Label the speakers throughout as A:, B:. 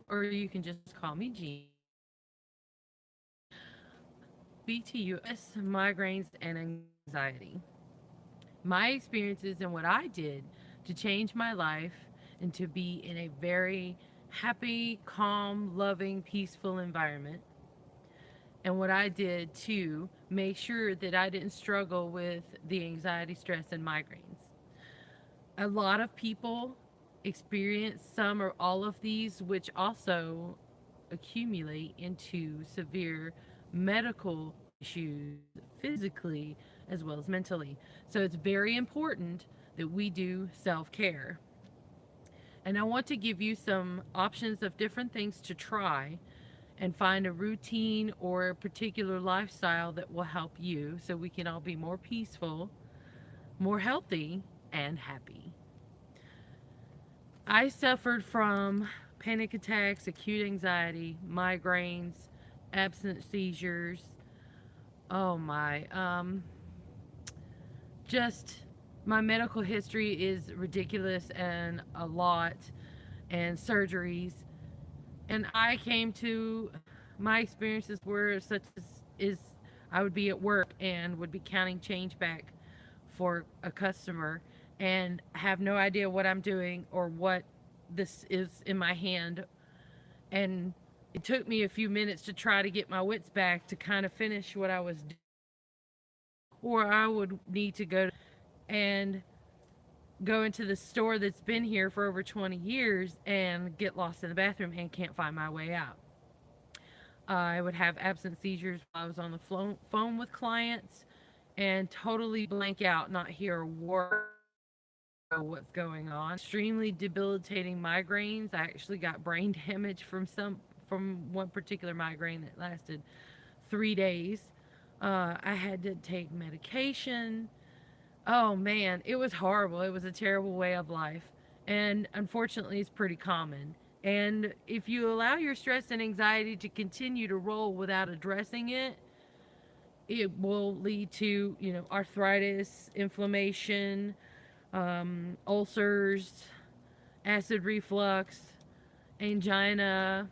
A: or you can just call me Jean. Speak to you migraines and anxiety. My experiences and what I did to change my life and to be in a very happy, calm, loving, peaceful environment. And what I did to make sure that I didn't struggle with the anxiety, stress, and migraines. A lot of people experience some or all of these, which also accumulate into severe medical issues physically as well as mentally. So it's very important that we do self care. And I want to give you some options of different things to try and find a routine or a particular lifestyle that will help you so we can all be more peaceful, more healthy, and happy. I suffered from panic attacks, acute anxiety, migraines, absent seizures. Oh my. Just my medical history is ridiculous and a lot, and surgeries. And I came to my experiences were such as is I would be at work and would be counting change back for a customer and have no idea what I'm doing or what this is in my hand. And it took me a few minutes to try to get my wits back to kind of finish what I was doing. Or I would need to and go into the store that's been here for over 20 years and get lost in the bathroom and can't find my way out. I would have absent seizures while I was on the phone with clients and totally blank out, not hear a word, know what's going on. Extremely debilitating migraines. I actually got brain damage from one particular migraine that lasted 3 days. I had to take medication. Oh man, it was horrible. It was a terrible way of life. And unfortunately, it's pretty common. And if you allow your stress and anxiety to continue to roll without addressing it, it will lead to, arthritis, inflammation, ulcers, acid reflux, angina.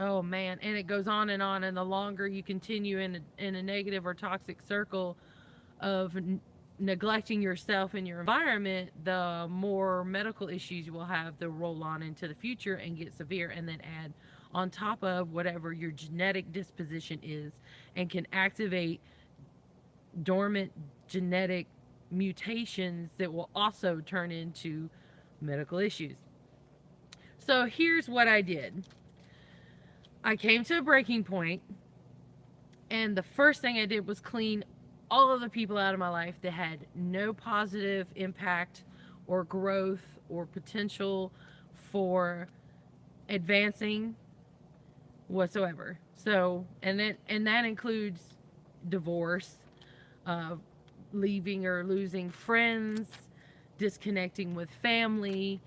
A: Oh man, and it goes on and on. And the longer you continue in a negative or toxic circle of neglecting yourself and your environment, the more medical issues you will have that roll on into the future and get severe, and then add on top of whatever your genetic disposition is and can activate dormant genetic mutations that will also turn into medical issues. So here's what I did. I came to a breaking point, and the first thing I did was clean all of the people out of my life that had no positive impact or growth or potential for advancing whatsoever. So, and that includes divorce, uh, leaving or losing friends, disconnecting with family.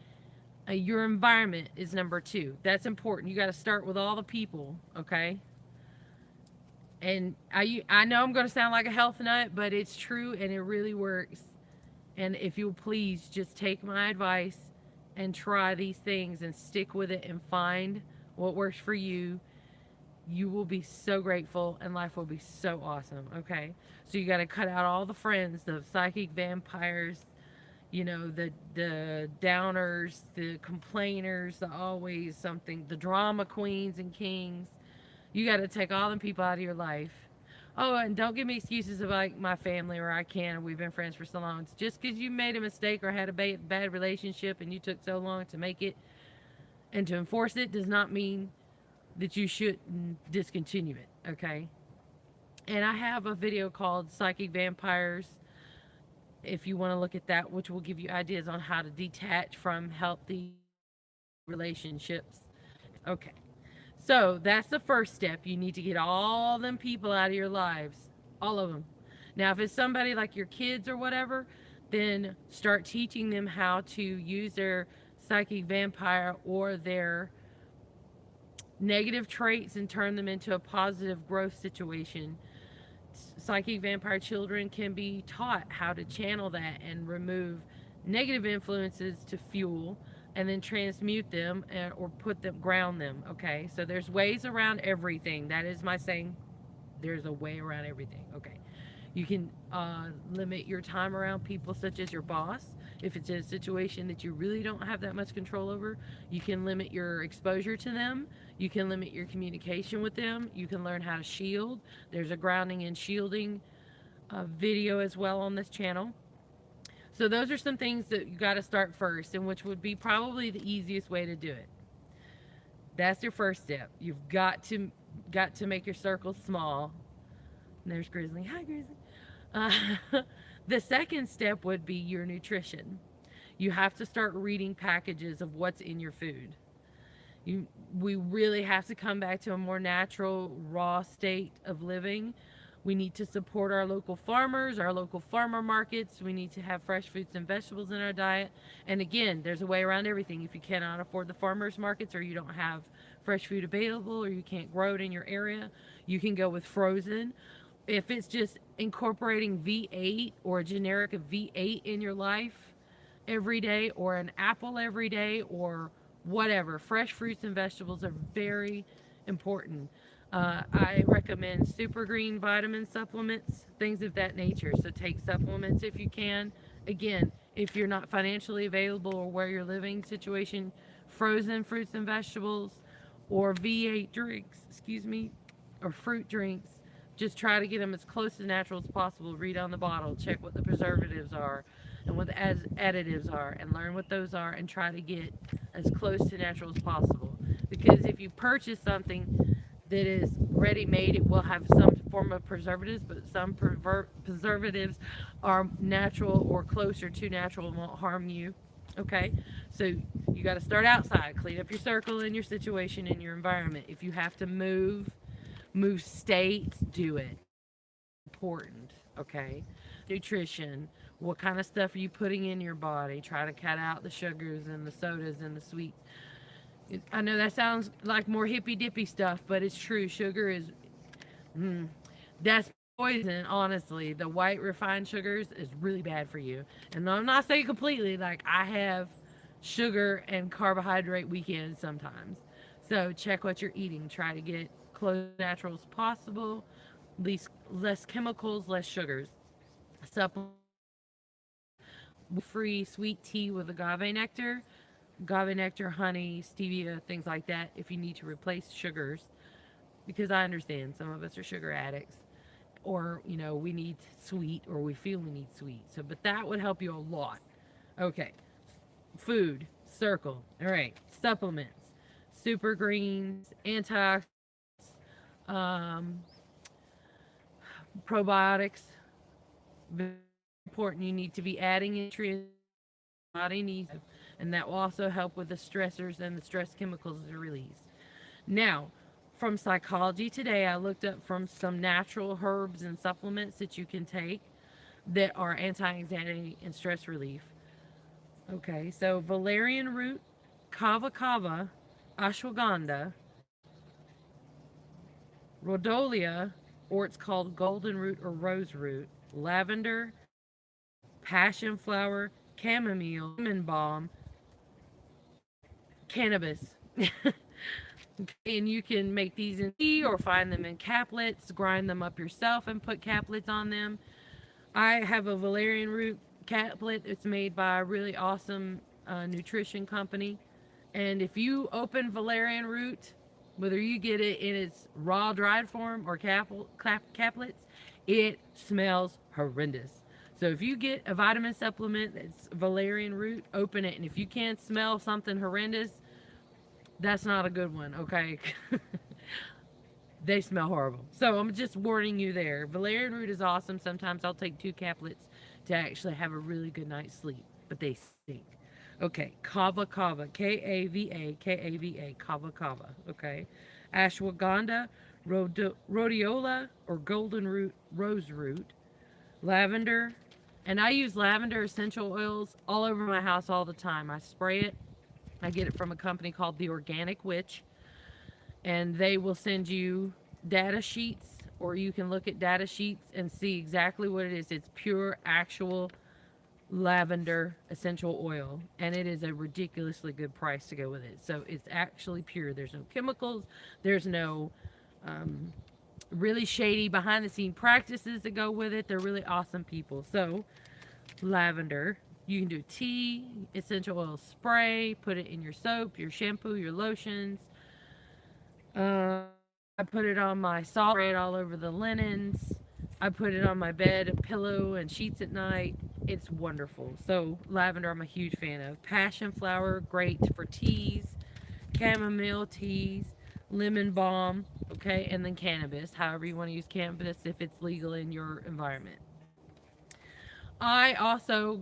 A: Your environment is number two. That's important. You got to start with all the people, okay? And I know I'm going to sound like a health nut, but it's true and it really works. And if you'll please just take my advice and try these things and stick with it and find what works for you, you will be so grateful and life will be so awesome. Okay. So you got to cut out all the friends, the psychic vampires, the downers, the complainers, the always something, the drama queens and kings. You got to take all them people out of your life. Oh, and don't give me excuses about like my family or I can, or we've been friends for so long. It's just because you made a mistake or had a bad relationship and you took so long to make it and to enforce it does not mean that you shouldn't discontinue it, okay? And I have a video called Psychic Vampires if you want to look at that, which will give you ideas on how to detach from healthy relationships. Okay. So that's the first step. You need to get all them people out of your lives, all of them. Now, if it's somebody like your kids or whatever, then start teaching them how to use their psychic vampire or their negative traits and turn them into a positive growth situation. Psychic vampire children can be taught how to channel that and remove negative influences to fuel and then transmute them, or put them, ground them. Okay, so there's ways around everything. That is my saying. There's a way around everything. Okay, you can limit your time around people such as your boss. If it's in a situation that you really don't have that much control over, you can limit your exposure to them. You can limit your communication with them. You can learn how to shield. There's a grounding and shielding video as well on this channel. So those are some things that you got to start first, and which would be probably the easiest way to do it. That's your first step. You've got to make your circle small. And there's Grizzly. Hi, Grizzly. Uh, the second step would be your nutrition. You have to start reading packages of what's in your food. We really have to come back to a more natural, raw state of living. We need to support our local farmers, our local farmer markets. We need to have fresh fruits and vegetables in our diet. And again, there's a way around everything. If you cannot afford the farmers markets, or you don't have fresh food available, or you can't grow it in your area, you can go with frozen. If it's just incorporating V8 or a generic of V8 in your life every day, or an apple every day, or whatever, fresh fruits and vegetables are very important. I recommend super green vitamin supplements, things of that nature. So take supplements if you can. Again, if you're not financially available, or where you're living situation, frozen fruits and vegetables, or V8 drinks, excuse me, or fruit drinks. Just try to get them as close to natural as possible. Read on the bottle, check what the preservatives are and what the additives are, and learn what those are, and try to get as close to natural as possible. Because if you purchase something that is ready made, it will have some form of preservatives, but some preservatives are natural or closer to natural and won't harm you. Okay, so you got to start outside, clean up your circle and your situation and your environment. If you have to move states, do it. Important. Okay, nutrition. What kind of stuff are you putting in your body? Try to cut out the sugars and the sodas and the sweets. I know that sounds like more hippy dippy stuff, but it's true. Sugar is, that's poison, honestly. The white refined sugars is really bad for you. And I'm not saying completely, like, I have sugar and carbohydrate weekends sometimes. So check what you're eating. Try to get close to natural as possible. Least less chemicals, less sugars. Supplement free sweet tea with agave nectar, honey, stevia, things like that, if you need to replace sugars. Because I understand some of us are sugar addicts, or we need sweet, or we feel we need sweet. So, but that would help you a lot. Okay, food circle. All right, supplements, super greens, antioxidants, um, probiotics. Very important. You need to be adding nutrients body needs, and that will also help with the stressors and the stress chemicals that are released. Now, from Psychology Today, I looked up from some natural herbs and supplements that you can take that are anti-anxiety and stress relief. Okay, so valerian root, kava kava, ashwagandha, rhodolia, or it's called golden root or rose root, lavender, passion flower, chamomile, lemon balm, cannabis. And you can make these in tea or find them in caplets, grind them up yourself and put caplets on them. I have a valerian root caplet. It's made by a really awesome nutrition company. And if you open valerian root, whether you get it in its raw dried form or caplets, it smells horrendous. So if you get a vitamin supplement that's valerian root, open it. And if you can't smell something horrendous, that's not a good one, okay? They smell horrible. So I'm just warning you there. Valerian root is awesome. Sometimes I'll take 2 caplets to actually have a really good night's sleep, but they stink. Okay, kava kava, Kava, Kava, kava kava, okay? Ashwagandha, rhodiola, or golden root, rose root, lavender, and I use lavender essential oils all over my house all the time. I spray it. I get it from a company called The Organic Witch, and they will send you data sheets, or you can look at data sheets and see exactly what it is. It's pure, actual lavender essential oil, and it is a ridiculously good price to go with it. So it's actually pure. There's no chemicals, there's no um, really shady behind the scene practices that go with it. They're really awesome people. So, lavender. You can do tea, essential oil spray, put it in your soap, your shampoo, your lotions. I put it on my salt, spray it all over the linens. I put it on my bed, pillow, and sheets at night. It's wonderful. So, lavender, I'm a huge fan of. Passion flower, great for teas, chamomile teas, lemon balm, okay, and then cannabis, however you want to use cannabis if it's legal in your environment. I also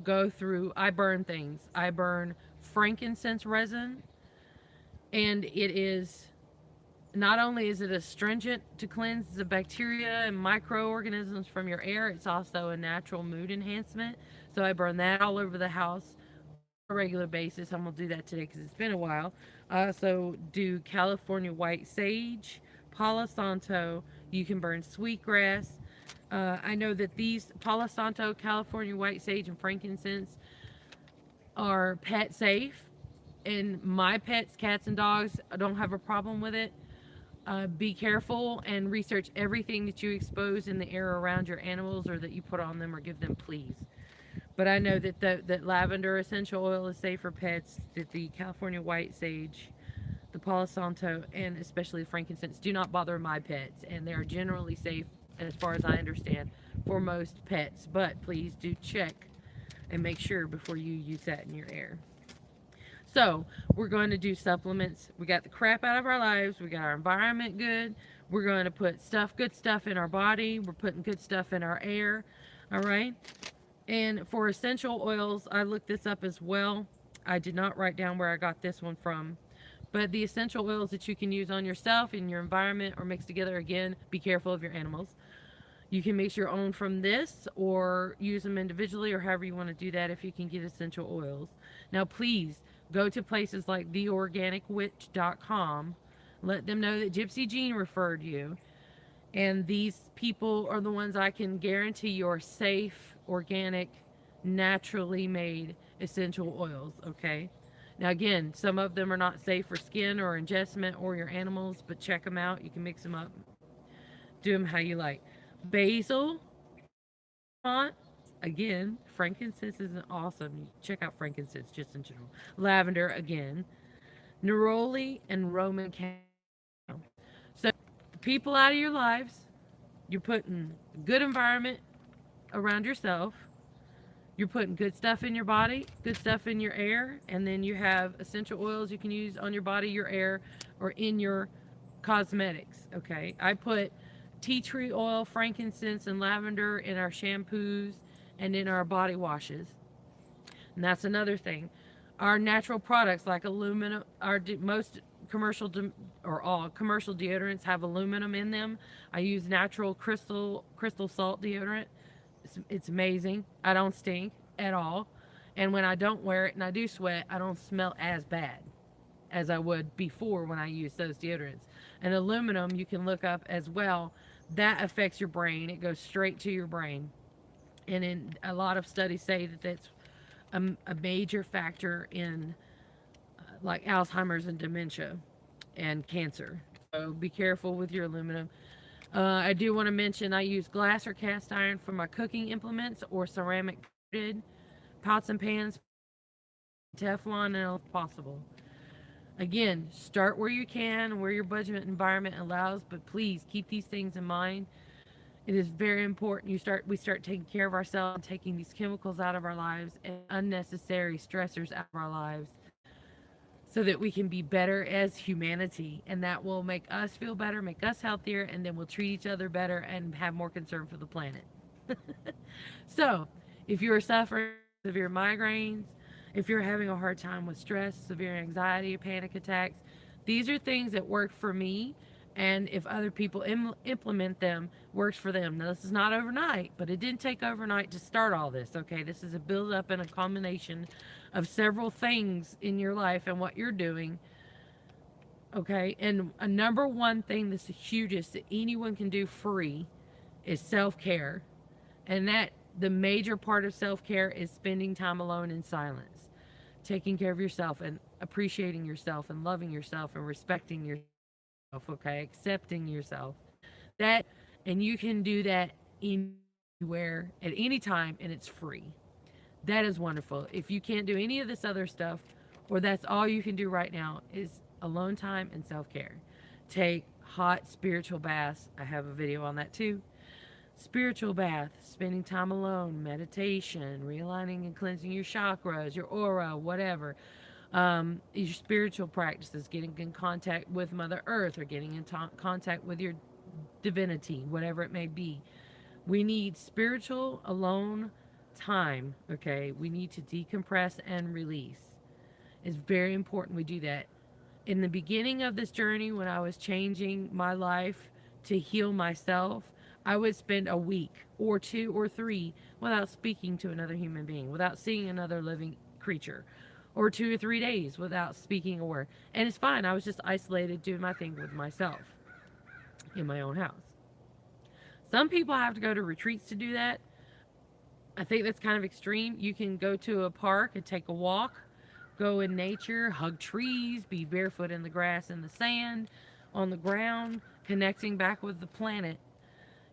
A: I burn things. I burn frankincense resin, and it is not only is it astringent to cleanse the bacteria and microorganisms from your air, it's also a natural mood enhancement. So I burn that all over the house on a regular basis. I'm going to do that today because it's been a while. I also do California white sage, Palo Santo. You can burn sweetgrass. I know that these Palo Santo, California white sage, and frankincense are pet safe. And my pets, cats and dogs, don't have a problem with it. Be careful and research everything that you expose in the air around your animals or that you put on them or give them, please. But I know that lavender essential oil is safe for pets, that the California white sage, the Palo Santo, and especially frankincense do not bother my pets, and they are generally safe, as far as I understand, for most pets. But please do check and make sure before you use that in your air. So, we're going to do supplements. We got the crap out of our lives. We got our environment good. We're going to put good stuff in our body. We're putting good stuff in our air. All right. And for essential oils, I looked this up as well. I did not write down where I got this one from. But the essential oils that you can use on yourself, in your environment, or mix together, again, be careful of your animals. You can mix your own from this or use them individually or however you want to do that if you can get essential oils. Now, please go to places like theorganicwitch.com. Let them know that Gypsy Jean referred you. And these people are the ones I can guarantee your safe, organic, naturally made essential oils, okay? Now, again, some of them are not safe for skin or ingestment or your animals, but check them out. You can mix them up, do them how you like. Basil, bergamot, again, frankincense is awesome. Check out frankincense just in general. Lavender, again, neroli, and Roman chamomile. So, the people out of your lives, you're putting good environment around yourself. You're putting good stuff in your body, good stuff in your air, and then you have essential oils you can use on your body, your air, or in your cosmetics. Okay, I put tea tree oil, frankincense, and lavender in our shampoos and in our body washes. And that's another thing. Our natural products like aluminum, most or all commercial deodorants have aluminum in them. I use natural crystal salt deodorant. It's amazing. I don't stink at all. And when I don't wear it and I do sweat, I don't smell as bad as I would before when I used those deodorants. And aluminum, you can look up as well. That affects your brain. It goes straight to your brain. And in a lot of studies say that that's a major factor in like Alzheimer's and dementia and cancer. So be careful with your aluminum. I do want to mention I use glass or cast iron for my cooking implements or ceramic coated pots and pans, Teflon, and if possible. Again, start where you can, where your budget environment allows, but please keep these things in mind. It is very important we start taking care of ourselves and taking these chemicals out of our lives and unnecessary stressors out of our lives so that we can be better as humanity, and that will make us feel better, make us healthier, and then we'll treat each other better and have more concern for the planet. So, if you're suffering severe migraines, if you're having a hard time with stress, severe anxiety, panic attacks, these are things that work for me, and if other people implement them, works for them. Now, this is not overnight, but it didn't take overnight to start all this, okay? This is a build up and a combination of several things in your life and what you're doing, okay? And a number one thing that's the hugest that anyone can do free is self-care. And that The major part of self care is spending time alone in silence, taking care of yourself and appreciating yourself and loving yourself and respecting yourself, okay? Accepting yourself. That, and you can do that anywhere at any time and it's free. That is wonderful. If you can't do any of this other stuff, or that's all you can do right now, is alone time and self care. Take hot spiritual baths. I have a video on that too. Spiritual bath, spending time alone, meditation, realigning and cleansing your chakras, your aura, whatever. Your spiritual practices, getting in contact with Mother Earth or getting in contact with your divinity, whatever it may be. We need spiritual alone time, okay? We need to decompress and release. It's very important we do that. In the beginning of this journey, when I was changing my life to heal myself, I would spend a week or two or three without speaking to another human being, without seeing another living creature, or 2 or 3 days without speaking a word. And it's fine. I was just isolated doing my thing with myself in my own house. Some people have to go to retreats to do that. I think that's kind of extreme. You can go to a park and take a walk, go in nature, hug trees, be barefoot in the grass and the sand, on the ground, connecting back with the planet,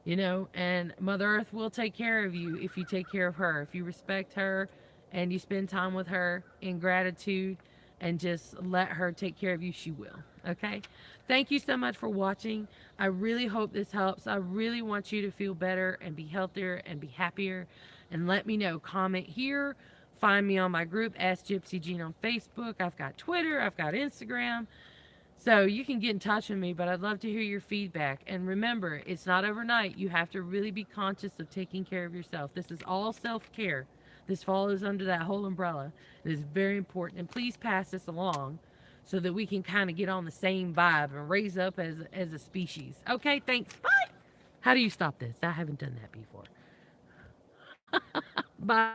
A: and Mother Earth will take care of you if you take care of her. If you respect her and you spend time with her in gratitude and just let her take care of you, she will. Okay? Thank you so much for watching. I really hope this helps. I really want you to feel better and be healthier and be happier. And let me know. Comment here. Find me on my group, Ask Gypsy Jean on Facebook. I've got Twitter. I've got Instagram. So you can get in touch with me, but I'd love to hear your feedback. And remember, it's not overnight. You have to really be conscious of taking care of yourself. This is all self-care. This follows under that whole umbrella. It is very important. And please pass this along so that we can kind of get on the same vibe and raise up as a species. Okay, thanks. Bye. How do you stop this? I haven't done that before. Bye.